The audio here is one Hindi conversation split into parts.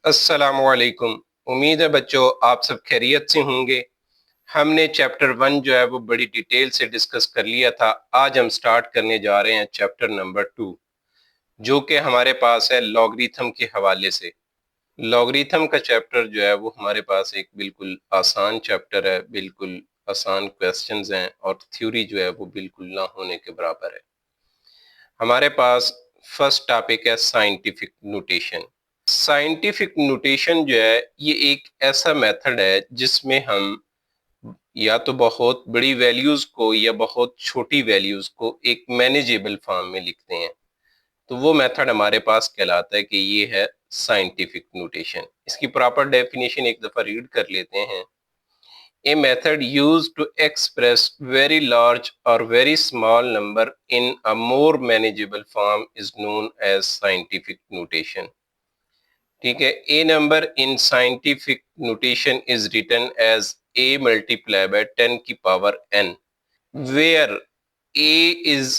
अस्सलामुअलैकुम। उम्मीद है बच्चों आप सब खैरियत से होंगे। हमने चैप्टर 1 जो है वो बड़ी डिटेल से डिस्कस कर लिया था। आज हम स्टार्ट करने जा रहे हैं चैप्टर नंबर 2, जो कि हमारे पास है लॉगरिथम के हवाले से। लॉगरिथम का चैप्टर जो है वो हमारे पास एक बिल्कुल आसान चैप्टर है, बिल्कुल आसान क्वेश्चंस हैं और थ्योरी जो है वो बिल्कुल ना होने के बराबर है। हमारे पास फर्स्ट टॉपिक है साइंटिफिक नोटेशन। साइंटिफिक नोटेशन जो है ये एक ऐसा मेथड है जिसमें हम या तो बहुत बड़ी वैल्यूज को या बहुत छोटी वैल्यूज को एक मैनेजेबल फॉर्म में लिखते हैं। तो वो मेथड हमारे पास कहलाता है कि ये है साइंटिफिक नोटेशन। इसकी प्रॉपर डेफिनेशन एक दफा रीड कर लेते हैं। A method used to express very large or very small number in a more manageable form is known as scientific notation. ठीक है, a number in scientific notation is written as a multiplied by 10 की power n, where a is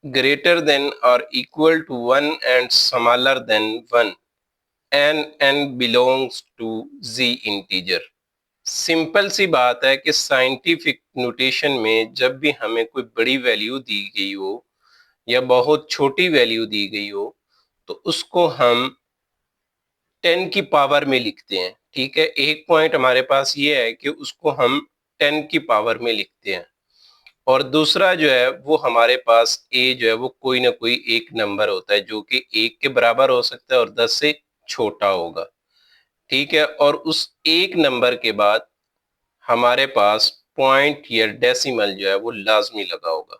greater than or equal to 1 and smaller than 1 and n belongs to z integer। Simple सी बात है कि साइंटिफिक नोटेशन में जब भी हमें कोई बड़ी वैल्यू दी गई हो या बहुत छोटी वैल्यू दी गई हो तो उसको हम 10 की पावर में लिखते हैं। ठीक है, एक पॉइंट हमारे पास ये है कि उसको हम 10 की पावर में लिखते हैं और दूसरा जो है वो हमारे पास ए जो है वो कोई ना कोई एक नंबर होता है जो कि 1 के बराबर हो सकता है और 10 से छोटा होगा। ठीक है, और उस एक नंबर के बाद हमारे पास पॉइंट या डेसिमल जो है वो लाजमी लगा होगा।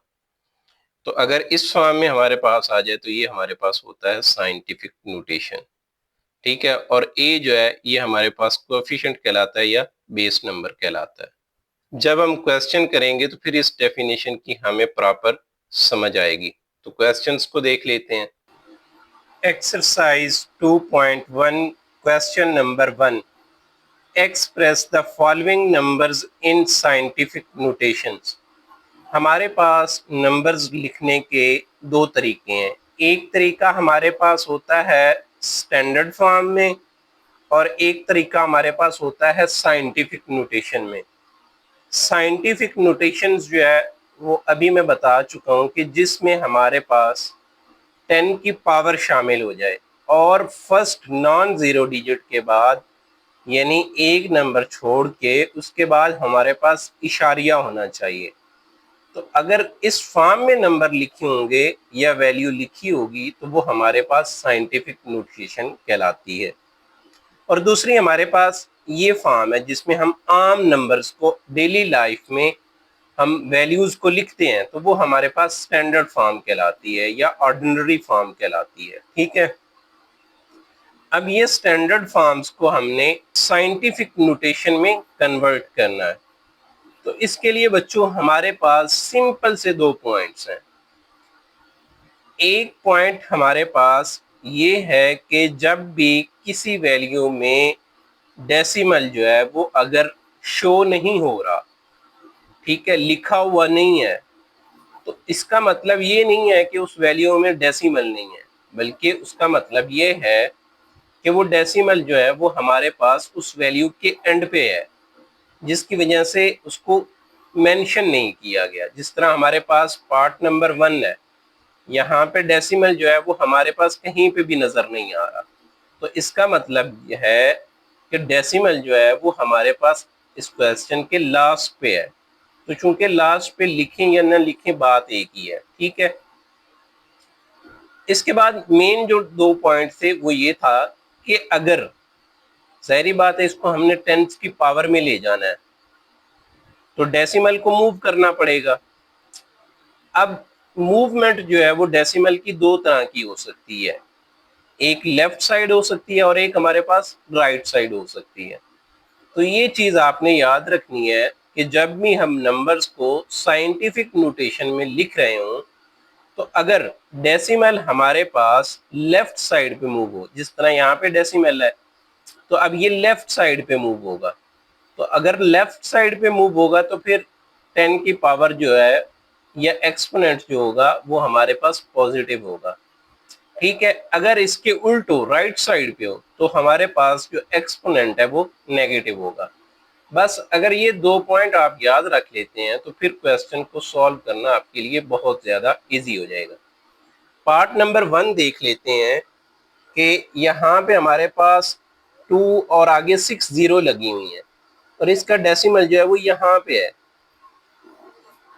तो अगर इस फॉर्म में हमारे पास आ जाए तो ये हमारे पास होता है साइंटिफिक नोटेशन। ठीक है, और ए जो है ये हमारे पास कोएफिशिएंट कहलाता है या बेस नंबर कहलाता है। जब हम क्वेश्चन करेंगे तो फिर इस डेफिनेशन की हमें प्रॉपर समझ आएगी। तो क्वेश्चंस को देख लेते हैं। Exercise 2.1 question number 1, express the following numbers in scientific notations. हमारे पास नंबर्स लिखने के दो तरीके हैं। एक तरीका हमारे पास होता है स्टैंडर्ड फॉर्म में और एक तरीका हमारे पास होता है साइंटिफिक नोटेशन में। साइंटिफिक नोटेशंस जो है वो अभी मैं बता चुका हूँ कि जिसमें हमारे पास 10 की पावर शामिल हो जाए और फर्स्ट नॉन जीरो डिजिट के बाद यानी एक नंबर छोड़ के उसके बाद हमारे पास इशारिया होना चाहिए। तो अगर इस फॉर्म में नंबर लिखे होंगे या वैल्यू लिखी होगी तो वो हमारे पास साइंटिफिक नोटेशन कहलाती है। और दूसरी हमारे पास ये फॉर्म है जिसमें हम आम नंबर्स को डेली लाइफ में हम वैल्यूज को लिखते हैं तो वो हमारे पास स्टैंडर्ड फॉर्म कहलाती है या ऑर्डिनरी फॉर्म कहलाती है। ठीक है, अब ये स्टैंडर्ड फॉर्म्स को हमने साइंटिफिक नोटेशन में कन्वर्ट करना है। तो इसके लिए बच्चों हमारे पास सिंपल से दो पॉइंट्स हैं। एक पॉइंट हमारे पास ये है कि जब भी किसी वैल्यू में डेसिमल जो है वो अगर शो नहीं हो रहा, ठीक है, लिखा हुआ नहीं है, तो इसका मतलब ये नहीं है कि उस वैल्यू में डेसिमल नहीं है, बल्कि उसका मतलब ये है कि वो डेसिमल जो है वो हमारे पास उस वैल्यू के एंड पे है, जिसकी वजह से उसको मेंशन नहीं किया गया। जिस तरह हमारे पास पार्ट नंबर 1 है, यहाँ पे डेसिमल जो है वो हमारे पास कहीं पे भी नजर नहीं आ रहा। तो इसका मतलब यह है कि डेसिमल जो है वो हमारे पास इस क्वेश्चन के लास्ट पे है। तो चूंकि लास्ट पे लिखें या न लिखें बात एक ही है। ठीक है, इसके बाद मेन जो दो पॉइंट थे वो ये था कि अगर जाहिर बात है इसको हमने टेंथ की पावर में ले जाना है तो डेसिमल को मूव करना पड़ेगा। अब मूवमेंट जो है वो डेसिमल की दो तरह की हो सकती है, एक लेफ्ट साइड हो सकती है और एक हमारे पास राइट साइड हो सकती है। तो ये चीज आपने याद रखनी है कि जब भी हम नंबर्स को साइंटिफिक नोटेशन में लिख रहे हो तो अगर डेसिमल हमारे पास लेफ्ट साइड पे मूव हो, जिस तरह यहाँ पे डेसिमल है तो अब ये लेफ्ट साइड पे मूव होगा। तो अगर लेफ्ट साइड पे मूव होगा तो फिर 10 की पावर जो है या एक्सपोनेंट जो होगा वो हमारे पास पॉजिटिव होगा। ठीक है, अगर इसके उल्टो राइट साइड पे हो तो हमारे पास जो एक्सपोनेंट है वो नेगेटिव होगा। बस अगर ये 2 पॉइंट आप याद रख लेते हैं तो फिर क्वेश्चन को सॉल्व करना आपके लिए बहुत ज्यादा इजी हो जाएगा। पार्ट नंबर 1 देख लेते हैं कि यहाँ पे हमारे पास 2 और आगे 6 जीरो लगी हुई है और इसका डेसिमल जो है वो यहाँ पे है।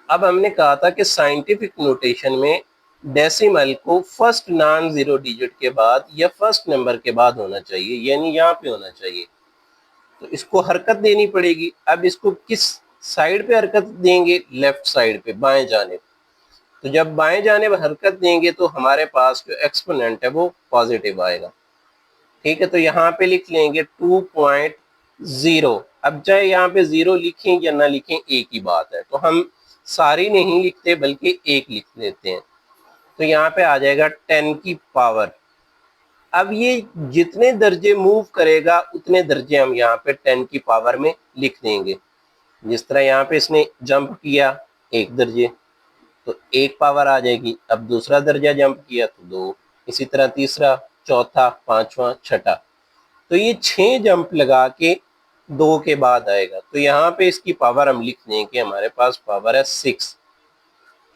अब हमने कहा था कि साइंटिफिक नोटेशन में डेसिमल को फर्स्ट नॉन जीरो डिजिट के बाद या फर्स्ट नंबर के बाद होना चाहिए, यानी यहाँ पे होना चाहिए। तो इसको हरकत देनी पड़ेगी। अब इसको किस साइड पे हरकत देंगे? लेफ्ट साइड पे, बाएं जाने। तो जब बाएं जाने पर हरकत देंगे तो हमारे पास जो एक्सपोनेंट है वो पॉजिटिव आएगा। ठीक है, तो यहाँ पे लिख लेंगे 2.0। अब चाहे यहाँ पे 0 लिखें या ना लिखें एक ही बात है, तो हम सारी नहीं लिखते बल्कि एक लिख लेते हैं। तो यहाँ पे आ जाएगा 10 की पावर। अब ये जितने दर्जे मूव करेगा उतने दर्जे हम यहाँ पे 10 की पावर में लिख देंगे। जिस तरह यहाँ पे इसने जंप किया 1 दर्जे तो 1 पावर आ जाएगी। अब दूसरा दर्जा जंप किया तो 2, इसी तरह तीसरा, चौथा, पांचवा, छठा। तो ये 6 जंप लगा के 2 के बाद आएगा। तो यहाँ पे इसकी पावर हम लिख दें कि हमारे पास पावर है 6।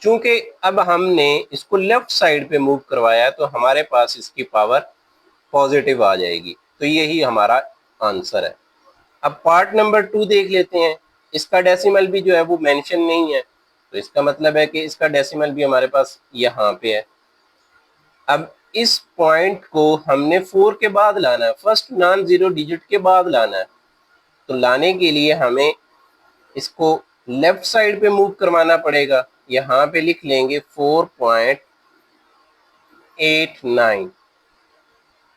चूंकि अब हमने इसको लेफ्ट साइड पे मूव करवाया तो हमारे पास इसकी पावर पॉजिटिव आ जाएगी। तो यही हमारा आंसर है। अब पार्ट नंबर 2 देख लेते हैं। इसका डेसिमल भी जो है वो मेंशन नहीं है, तो इसका मतलब है कि इसका डेसिमल भी हमारे पास यहाँ पे है। अब इस पॉइंट को हमने 4 के बाद लाना है, फर्स्ट नॉन जीरो डिजिट के बाद लाना है। तो लाने के लिए हमें इसको लेफ्ट साइड पे मूव करवाना पड़ेगा। यहाँ पे लिख लेंगे 4.89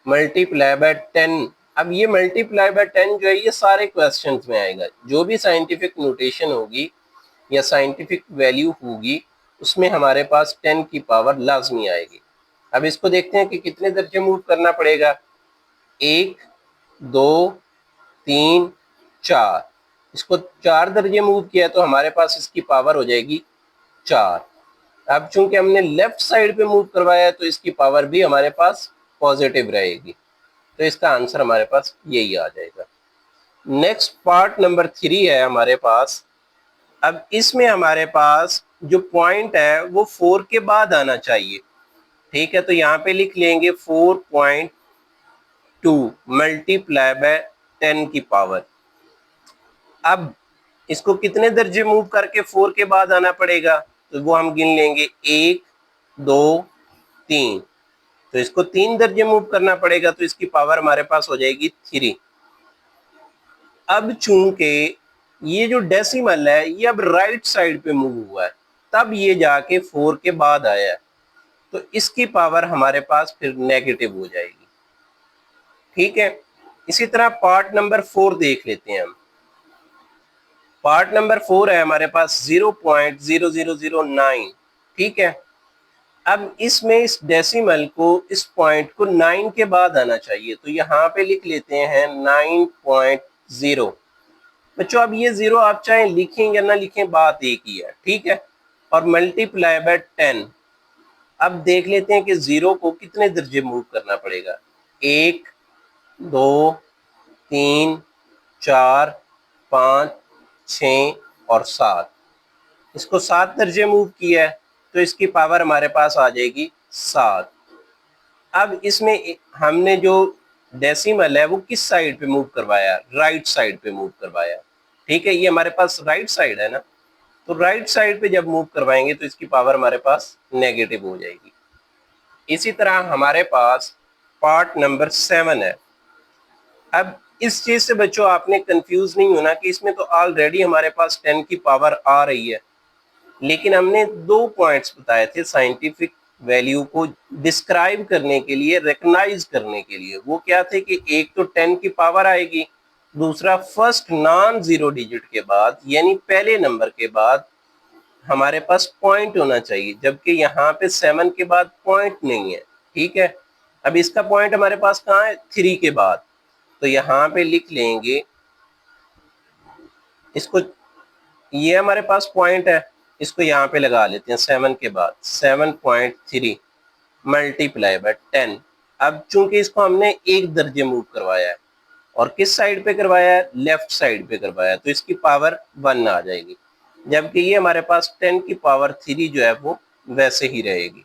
मल्टीप्लाई बाय 10। अब ये मल्टीप्लाई बाय 10 जो है ये सारे क्वेश्चंस में आएगा। जो भी साइंटिफिक नोटेशन होगी या साइंटिफिक वैल्यू होगी उसमें हमारे पास 10 की पावर लाजमी आएगी। अब इसको देखते हैं कि कितने दर्जे मूव करना पड़ेगा। 1, 2, 3, 4। इसको 4 दर्जे मूव किया तो हमारे पास इसकी पावर हो जाएगी 4। अब चूंकि हमने लेफ्ट साइड पे मूव करवाया है तो इसकी पावर भी हमारे पास पॉजिटिव रहेगी। तो इसका आंसर हमारे पास यही आ जाएगा। नेक्स्ट पार्ट नंबर 3 है हमारे पास। अब इसमें हमारे पास जो पॉइंट है वो 4 के बाद आना चाहिए। ठीक है, तो यहाँ पे लिख लेंगे 4.2 मल्टीप्लाई बाय 10 की पावर। अब इसको कितने दर्जे मूव करके 4 के बाद आना पड़ेगा? तो वो हम गिन लेंगे 1, 2, 3। तो इसको 3 दर्जे मूव करना पड़ेगा तो इसकी पावर हमारे पास हो जाएगी 3। अब चूंकि ये जो डेसिमल है ये अब राइट साइड पे मूव हुआ है तब ये जाके 4 के बाद आया है, तो इसकी पावर हमारे पास फिर नेगेटिव हो जाएगी। ठीक है, इसी तरह पार्ट नंबर 4 देख लेते हैं हम। पार्ट नंबर 4 है हमारे पास 0.0009। ठीक है, अब इसमें इस डेसिमल को, इस पॉइंट को 9 के बाद आना चाहिए। तो यहाँ पे लिख लेते हैं 9.0। बच्चों अब ये 0 आप चाहे लिखें या ना लिखें बात एक ही है। ठीक है, और मल्टीप्लाई बाय 10। अब देख लेते हैं कि 0 को कितने दर्जे मूव करना पड़ेगा। 1, 2, 3, 4, 5, 6 और 7। इसको 7 दर्जे मूव किया है तो इसकी पावर हमारे पास आ जाएगी 7। अब इसमें हमने जो डेसिमल है वो किस साइड पे मूव करवाया? राइट साइड पे मूव करवाया। ठीक है, ये हमारे पास राइट साइड है ना, तो राइट साइड पे जब मूव करवाएंगे तो इसकी पावर हमारे पास नेगेटिव हो जाएगी। इसी तरह हमारे पास पार्ट नंबर 7 है। अब इस चीज से बच्चों आपने कंफ्यूज नहीं होना कि इसमें तो ऑलरेडी हमारे पास 10 की पावर आ रही है, लेकिन हमने 2 पॉइंट्स बताए थे साइंटिफिक वैल्यू को डिस्क्राइब करने के लिए, रिकग्नाइज करने के लिए। वो क्या थे कि एक तो 10 की पावर आएगी, दूसरा फर्स्ट नॉन जीरो डिजिट के बाद यानी पहले नंबर के बाद हमारे पास पॉइंट होना चाहिए, जबकि यहाँ पे 7 के बाद पॉइंट नहीं है। ठीक है, अब इसका पॉइंट हमारे पास कहाँ है? 3 के बाद। तो यहाँ पे लिख लेंगे इसको, ये हमारे पास पॉइंट है, इसको यहाँ पे लगा लेते हैं 7 के बाद 7.3 मल्टीप्लाई बाय 10। अब चूंकि इसको हमने एक दर्जे मूव करवाया है और किस साइड पे करवाया है, लेफ्ट साइड पे करवाया है, तो इसकी पावर 1 आ जाएगी, जबकि ये हमारे पास 10 की पावर 3 जो है वो वैसे ही रहेगी।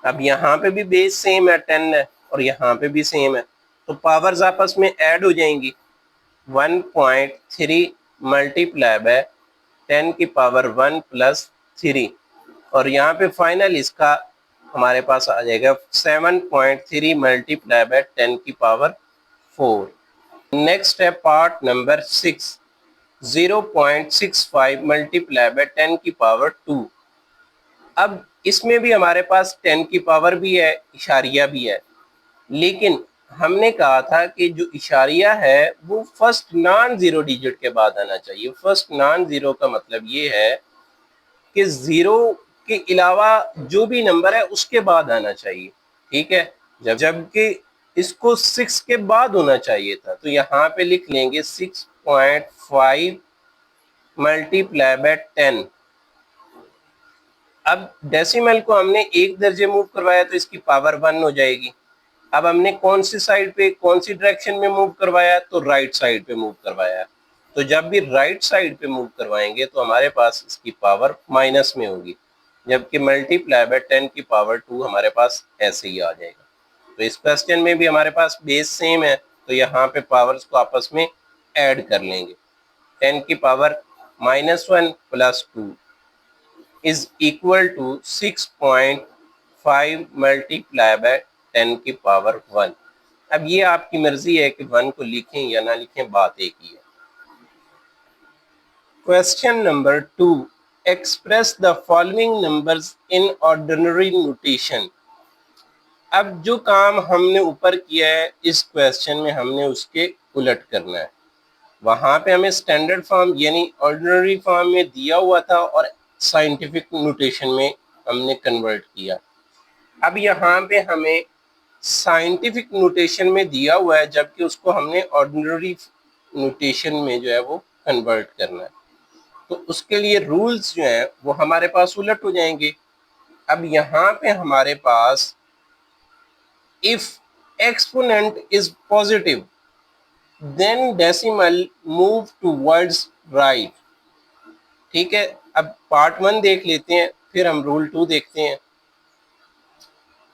अब यहाँ पे भी बेस सेम है, 10 है, और यहाँ पे भी सेम है, तो पावर्स आपस में ऐड हो जाएंगी। 1.3 मल्टीप्लाई बाय 10 की पावर 1 प्लस 3, और यहाँ पे फाइनल इसका हमारे पास आ जाएगा 7.3 मल्टीप्लाई बाय 10 की पावर 4। नेक्स्ट है पार्ट नंबर 6, 0.65 मल्टीप्लाई बाय 10 की पावर 2। अब इसमें भी हमारे पास 10 की पावर भी है, इशारिया भी है, लेकिन हमने कहा था कि जो इशारिया है वो फर्स्ट नॉन जीरो डिजिट के बाद आना चाहिए। फर्स्ट नॉन जीरो का मतलब ये है कि जीरो के अलावा जो भी नंबर है उसके बाद आना चाहिए, ठीक है, जबकि इसको 6 के बाद होना चाहिए था, तो यहाँ पे लिख लेंगे 6.5 मल्टीप्लाई बाय 10। अब डेसिमल को हमने एक दर्जे मूव करवाया तो इसकी पावर 1 हो जाएगी। अब हमने कौन सी साइड पे, कौन सी डायरेक्शन में मूव करवाया, तो राइट साइड पे मूव करवाया। तो जब भी राइट साइड पे मूव करवाएंगे तो हमारे पास इसकी पावर माइनस में होगी, जबकि मल्टीप्लाई बाय 10 की पावर 2 हमारे पास ऐसे ही आ जाएगा। तो इस क्वेश्चन में भी हमारे पास बेस सेम है, तो यहाँ पे पावर्स को आपस में ऐड कर लेंगे। 10 की power -1 plus 2 is equal to 6.5 multiply by 10 की पावर 1। अब ये आपकी मर्जी है कि 1 को लिखें या ना लिखें, बात एक ही है। Question number 2, express the following numbers in ordinary notation. अब जो काम हमने ऊपर किया है इस क्वेश्चन में हमने उसके उलट करना है। वहां पे हमें स्टैंडर्ड फॉर्म यानी ऑर्डिनरी फॉर्म में दिया हुआ था और साइंटिफिक नोटेशन में हमने कन्वर्ट किया। अब यहाँ पे हमें साइंटिफिक नोटेशन में दिया हुआ है, जबकि उसको हमने ऑर्डिनरी नोटेशन में जो है वो कन्वर्ट करना है, तो उसके लिए रूल्स जो है वो हमारे पास उलट हो जाएंगे। अब यहाँ पे हमारे पास if exponent is positive then decimal move towards right, ठीक है। अब पार्ट 1 देख लेते हैं, फिर हम रूल 2 देखते हैं।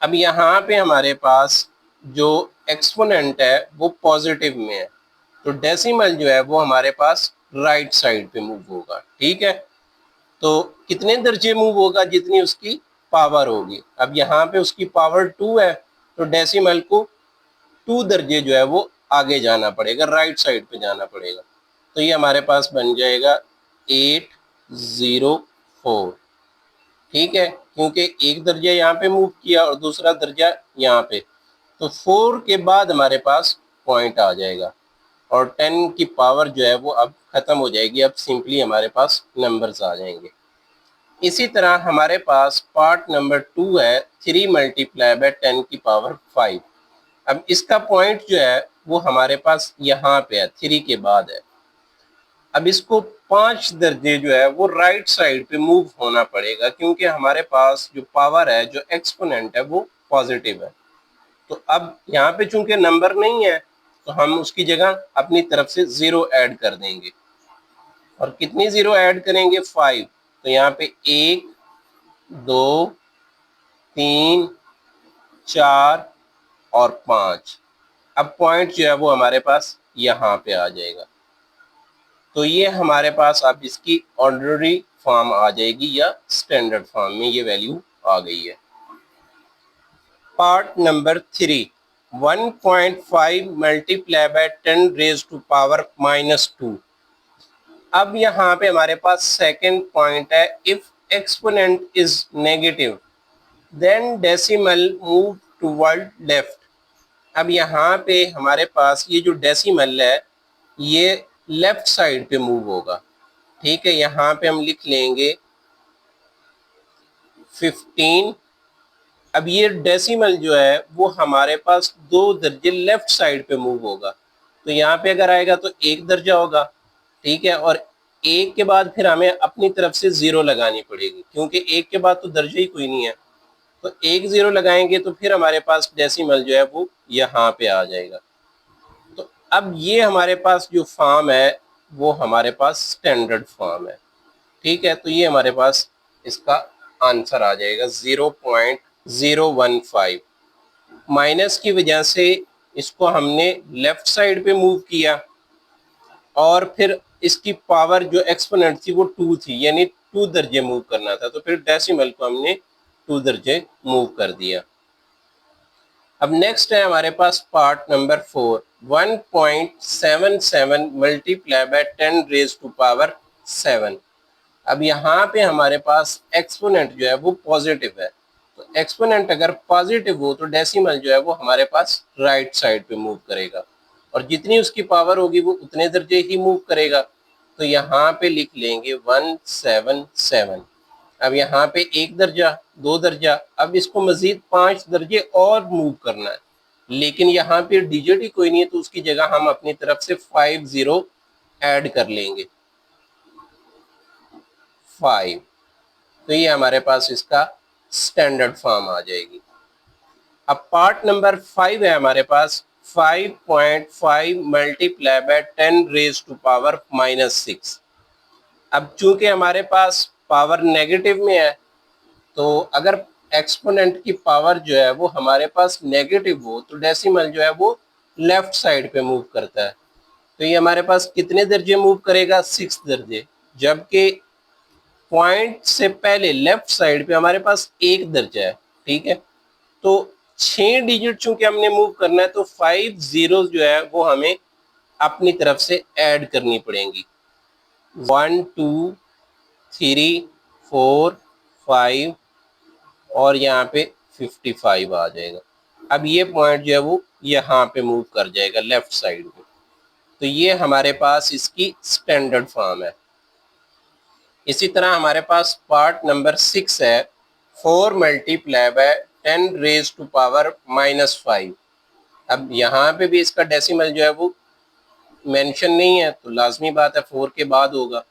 अब यहाँ पे हमारे पास जो एक्सपोनेंट है वो पॉजिटिव में है, तो डेसिमल जो है वो हमारे पास राइट साइड पे मूव होगा, ठीक है। तो कितने दर्जे मूव होगा, जितनी उसकी पावर होगी। अब यहाँ पे उसकी पावर 2 है, तो डेसिमल को 2 दर्जे जो है वो आगे जाना पड़ेगा, राइट साइड पे जाना पड़ेगा। तो ये हमारे पास बन जाएगा 804, ठीक है, क्योंकि एक दर्जा यहाँ पे मूव किया और दूसरा दर्जा यहाँ पे, तो 4 के बाद हमारे पास पॉइंट आ जाएगा और 10 की पावर जो है वो अब खत्म हो जाएगी। अब सिंपली हमारे पास नंबर्स आ जाएंगे। इसी तरह हमारे पास पार्ट नंबर 2 है 3 मल्टीप्लाई बाय 10 की पावर 5। अब इसका पॉइंट जो है वो हमारे पास यहाँ पे है, 3 के बाद है। अब इसको 5 दर्जे जो है वो राइट साइड पे मूव होना पड़ेगा, क्योंकि हमारे पास जो पावर है, जो एक्सपोनेंट है, वो पॉजिटिव है। तो अब यहाँ पे चूंकि नंबर नहीं है तो हम उसकी जगह अपनी तरफ से 0 ऐड कर देंगे। और कितनी 0 ऐड करेंगे, 5। तो यहाँ पे 1 2 3 4 और 5। अब पॉइंट जो है वो हमारे पास यहाँ पे आ जाएगा। तो ये हमारे पास अब इसकी ऑर्डिनरी फॉर्म आ जाएगी या स्टैंडर्ड फॉर्म में ये वैल्यू आ गई है। Part number 3, 1.5 multiply by 10 raise to power -2। अब यहाँ पे हमारे पास सेकंड पॉइंट है, if exponent is negative then decimal move toward left. अब यहाँ पे हमारे पास ये जो डेसिमल है ये लेफ्ट साइड पे मूव होगा, ठीक है। यहाँ पे हम लिख लेंगे 15। अब ये डेसिमल जो है वो हमारे पास 2 दर्जे लेफ्ट साइड पे मूव होगा, तो यहाँ पे अगर आएगा तो 1 दर्जा होगा, ठीक है। और 1 के बाद फिर हमें अपनी तरफ से 0 लगानी पड़ेगी, क्योंकि 1 के बाद तो दर्जे ही कोई नहीं है। तो 1 0 लगाएंगे तो फिर हमारे पास डेसिमल जो है वो यहाँ पे आ जाएगा। तो अब ये हमारे पास जो फॉर्म है वो हमारे पास स्टैंडर्ड फॉर्म है, ठीक है। तो ये हमारे पास इसका आंसर आ जाएगा 0.015। माइनस की वजह से इसको हमने लेफ्ट साइड पे मूव किया और फिर इसकी पावर जो एक्सपोनेंट थी वो 2 थी, यानी 2 दर्जे मूव करना था, तो फिर डेसिमल को हमने 2 दर्जे मूव कर दिया। अब नेक्स्ट है हमारे पास part number 4, 1.77 multiply by 10 raise to power 7। अब यहाँ पे हमारे पास एक्सपोनेंट जो है वो पॉजिटिव है, तो एक्सपोनेंट अगर पॉजिटिव हो तो डेसिमल जो है वो हमारे पास राइट साइड पे मूव करेगा और जितनी उसकी पावर होगी वो उतने दर्जे ही मूव करेगा। तो यहाँ पे लिख लेंगे 177। अब यहाँ पे 1 दर्जा, 2 दर्जा, अब इसको मजीद 5 दर्जे और मूव करना है, लेकिन यहाँ पे डिजिट ही कोई नहीं है, तो उसकी जगह हम अपनी तरफ से 5 0 ऐड कर लेंगे, 5। तो ये हमारे पास इसका स्टैंडर्ड फॉर्म आ जाएगी। अब पार्ट नंबर 5 है हमारे पास 5.5 multiply by 10 raise to power -6। अब चूंकि हमारे पास पावर नेगेटिव में है, तो अगर एक्सपोनेंट की पावर जो है वो हमारे पास नेगेटिव हो तो डेसिमल जो है वो लेफ्ट साइड पे मूव करता है। तो ये हमारे पास कितने दर्जे मूव करेगा? 6 दर्जे, जबकि पॉइंट से पहले लेफ्ट साइड पे हमारे पास 1 दर्जा है, ठीक है। तो 6 डिजिट चूंकि हमने मूव करना है तो 5 0 जो है वो हमें अपनी तरफ से ऐड करनी पड़ेंगी। 1 2 3 4 5 और यहाँ पे 55 आ जाएगा। अब ये पॉइंट जो है वो यहाँ पे मूव कर जाएगा लेफ्ट साइड पे। तो ये हमारे पास इसकी स्टैंडर्ड फॉर्म है। इसी तरह हमारे पास पार्ट नंबर 6 है 4 multiply by 10 raise to power -5। अब यहाँ पे भी इसका डेसिमल जो है वो मेंशन नहीं है, तो लाजमी बात है 4 के बाद होगा।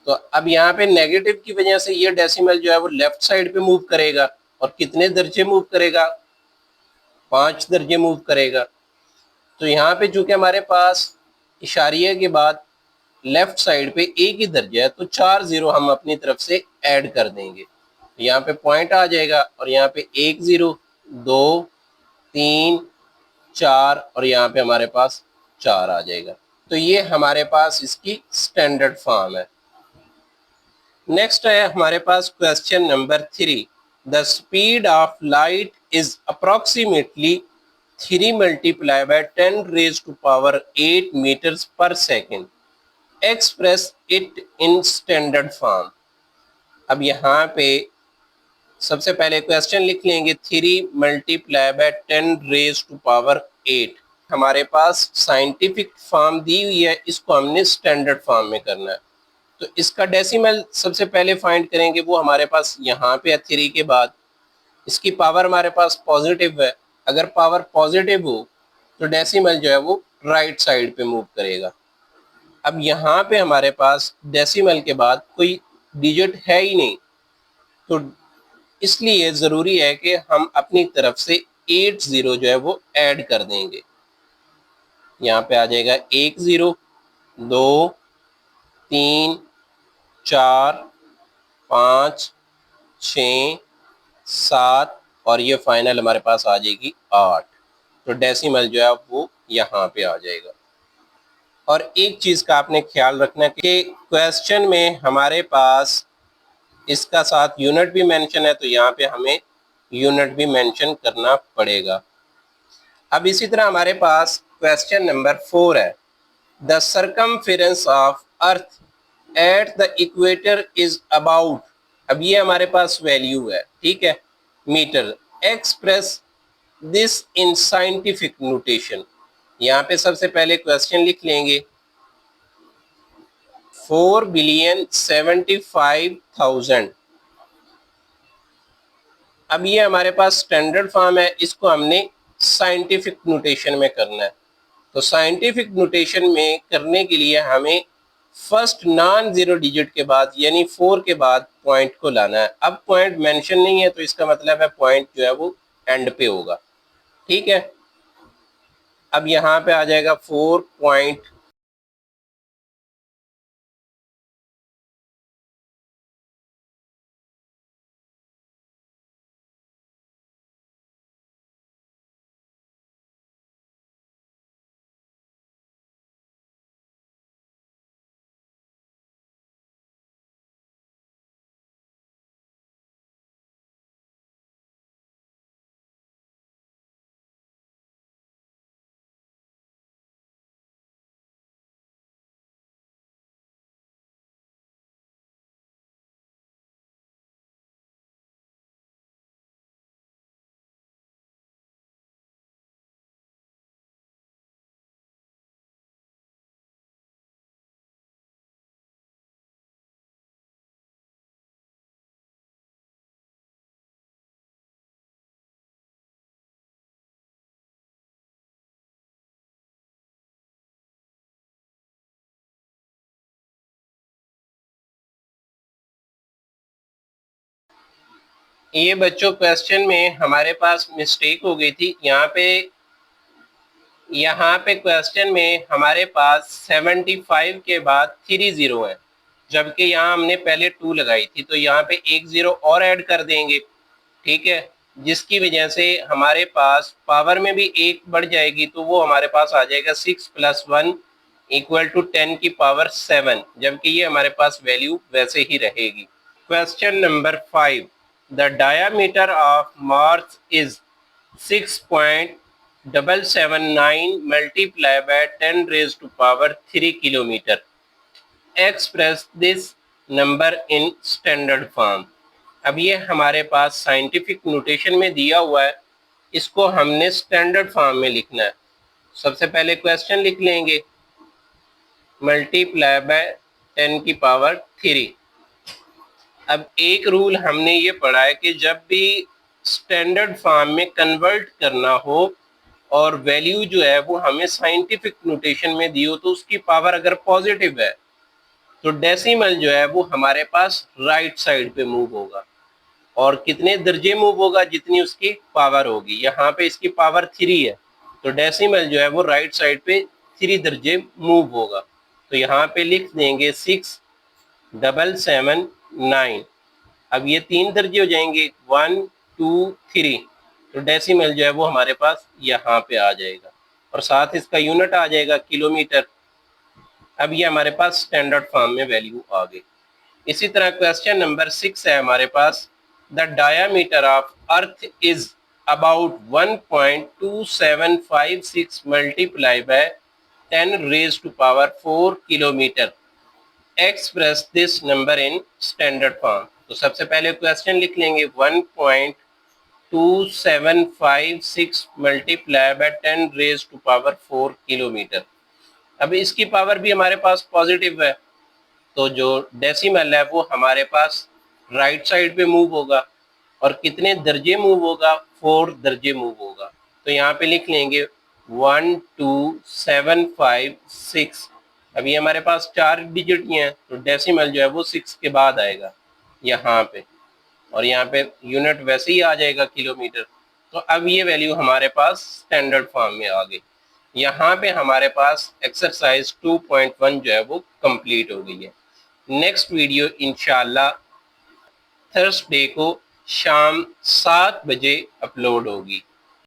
तो अब यहाँ पे नेगेटिव की वजह से ये डेसिमल जो है वो लेफ्ट साइड पे मूव करेगा और कितने दर्जे मूव करेगा? 5 दर्जे मूव करेगा। तो यहाँ पे चूंकि हमारे पास इशारिया के बाद लेफ्ट साइड पे एक ही दर्जा है तो 4 0 हम अपनी तरफ से ऐड कर देंगे, यहाँ पे पॉइंट आ जाएगा और यहाँ पे 1 0 2 3 4 और यहाँ पे हमारे पास 4 आ जाएगा। तो ये हमारे पास इसकी स्टैंडर्ड फॉर्म है। नेक्स्ट है हमारे पास question number 3, the speed of light is approximately 3 multiply by 10 raise to power 8 metres per second, express it in standard form. अब यहाँ पे सबसे पहले क्वेश्चन लिख लेंगे 3 multiply by 10 raise to power 8। हमारे पास साइंटिफिक फॉर्म दी हुई है, इसको हमने स्टैंडर्ड फॉर्म में करना है। तो इसका डेसिमल सबसे पहले फाइंड करेंगे, वो हमारे पास यहाँ पे है 3 के बाद। इसकी पावर हमारे पास पॉजिटिव है, अगर पावर पॉजिटिव हो तो डेसिमल जो है वो राइट साइड पे मूव करेगा। अब यहाँ पे हमारे पास डेसिमल के बाद कोई डिजिट है ही नहीं, तो इसलिए ज़रूरी है कि हम अपनी तरफ से 8 0 जो है वो ऐड कर देंगे। यहाँ पे आ जाएगा 1 0 2 3 4 5 6 7 और ये फाइनल हमारे पास आ जाएगी 8। तो डेसिमल जो है वो यहाँ पे आ जाएगा। और एक चीज़ का आपने ख्याल रखना कि क्वेश्चन में हमारे पास इसका साथ यूनिट भी मेंशन है, तो यहाँ पे हमें यूनिट भी मेंशन करना पड़ेगा। अब इसी तरह हमारे पास क्वेश्चन नंबर 4 है, the circumference of earth at the equator is about. अब ये हमारे पास वैल्यू है, ठीक है, metre. Express this in scientific notation. यहाँ पे सबसे पहले क्वेश्चन लिख लेंगे 4,75,000। अब ये हमारे पास स्टैंडर्ड फॉर्म है, इसको हमने साइंटिफिक नोटेशन में करना है। तो साइंटिफिक नोटेशन में करने के लिए हमें फर्स्ट नॉन जीरो डिजिट के बाद यानी 4 के बाद पॉइंट को लाना है। अब पॉइंट मेंशन नहीं है तो इसका मतलब है पॉइंट जो है वो एंड पे होगा। ठीक है, अब यहाँ पे आ जाएगा 4 पॉइंट, ये बच्चों क्वेश्चन में हमारे पास मिस्टेक हो गई थी। यहाँ पे क्वेश्चन में हमारे पास 75 के बाद 3 जीरो है, जबकि यहाँ हमने पहले 2 लगाई थी, तो यहाँ पे 1 जीरो और ऐड कर देंगे। ठीक है, जिसकी वजह से हमारे पास पावर में भी 1 बढ़ जाएगी, तो वो हमारे पास आ जाएगा 6 + 1 = 10 की पावर 7, जबकि ये हमारे पास वैल्यू वैसे ही रहेगी। Question number 5, the diameter of Mars is 6.779 multiplied by 10⁻³ kilometre. Express this number in standard form. अब ये हमारे पास साइंटिफिक नोटेशन में दिया हुआ है, इसको हमने स्टैंडर्ड फॉर्म में लिखना है। सबसे पहले क्वेश्चन लिख लेंगे, मल्टीप्लाई बाय 10⁻³। अब एक रूल हमने ये पढ़ा है कि जब भी स्टैंडर्ड फॉर्म में कन्वर्ट करना हो और वैल्यू जो है वो हमें साइंटिफिक नोटेशन में दी हो, तो उसकी पावर अगर पॉजिटिव है तो डेसिमल जो है वो हमारे पास राइट साइड पे मूव होगा, और कितने दर्जे मूव होगा, जितनी उसकी पावर होगी। यहाँ पे इसकी पावर 3 है, तो डेसिमल जो है वो राइट साइड पे 3 दर्जे मूव होगा। तो यहाँ पे लिख देंगे 6,779। अब ये 3 दर्जे हो जाएंगे, 1 2 3, तो डेसिमल जो है वो हमारे पास यहाँ पे आ जाएगा, और साथ इसका यूनिट आ जाएगा किलोमीटर। अब ये हमारे पास स्टैंडर्ड फॉर्म में वैल्यू आ गई। इसी तरह क्वेश्चन नंबर 6 है हमारे पास, the diameter of earth is about 1.2756 multiplied by 10⁻⁴ kilometre. Express this number in standard form. तो सबसे पहले क्वेश्चन लिख लेंगे, 1.2756 multiplied by 10⁻⁴ किलोमीटर। अब इसकी पावर भी हमारे पास पॉजिटिव है, तो जो डेसिमल है वो हमारे पास राइट साइड पे मूव होगा, और कितने दर्जे मूव होगा, 4 दर्जे मूव होगा। तो यहाँ पे लिख लेंगे 12756। अभी हमारे पास 4 डिजिट ही हैं, तो डेसिमल जो है वो 6 के बाद आएगा यहाँ पे, और यहाँ पे यूनिट वैसे ही आ जाएगा किलोमीटर। तो अब ये वैल्यू हमारे पास स्टैंडर्ड फॉर्म में आ गई। यहाँ पे हमारे पास एक्सरसाइज 2.1 जो है वो कंप्लीट हो गई है। नेक्स्ट वीडियो इंशाल्लाह थर्सडे को शाम 7 बजे अपलोड होगी।